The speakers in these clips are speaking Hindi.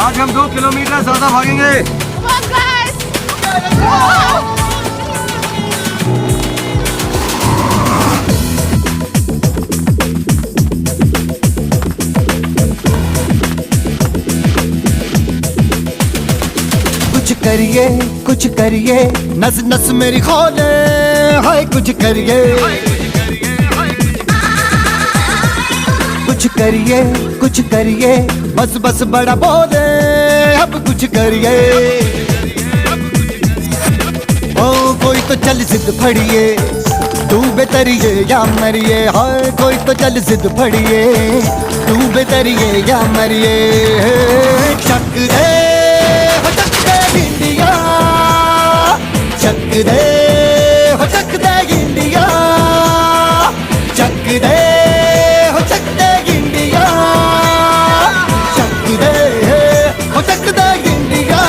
आज हम 2 किलोमीटर ज्यादा भागेंगे। कुछ करिए नस नस मेरी खोले, हाय कुछ करिए, कुछ करिए बस बस बड़ा बोले, अब कुछ करिए। ओ कोई तो चल जिद फड़िए, तू बेतरिए या मरिए, हाय कोई तो चल जिद फड़िए, तू बेतरिए या मरिए। चक दे इंडिया, चक दे हो चक दे इंडिया, चक दे हो चक दे इंडिया, चक दे हो चक दे इंडिया।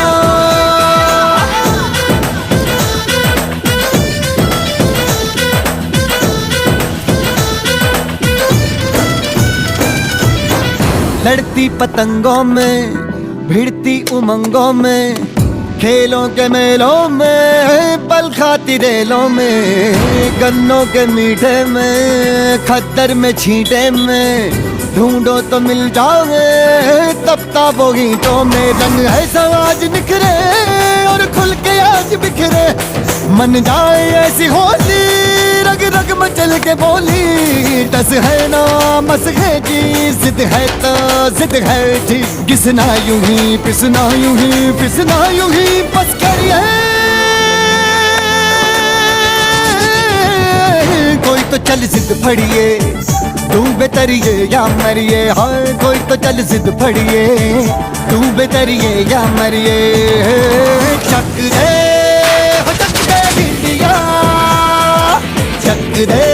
लड़ती पतंगों में, भिड़ती उमंगों में, खेलों के मेलों में, पल खाती रेलों में, गन्नों के मीठे में, खद्दर में छींटे में, ढूंढो तो मिल जाओगे तब वो ईंटों में। रंग है समाज निखरे और खुल के आज बिखरे, मन जाए ऐसी होली, रग रग मचल के बोली। टस है ना मस है जी, जिद है तो जिद है जी, घिसना यूं ही पिसना यूं ही पिसना यूं ही बस करिए। कोई तो चल जिद फड़िए, तू बेतरिए या मरिए, हाय कोई तो चल जिद फड़िए, तू बेतरिए या मरिए। चक दे हो चक दे इंडिया, चक दे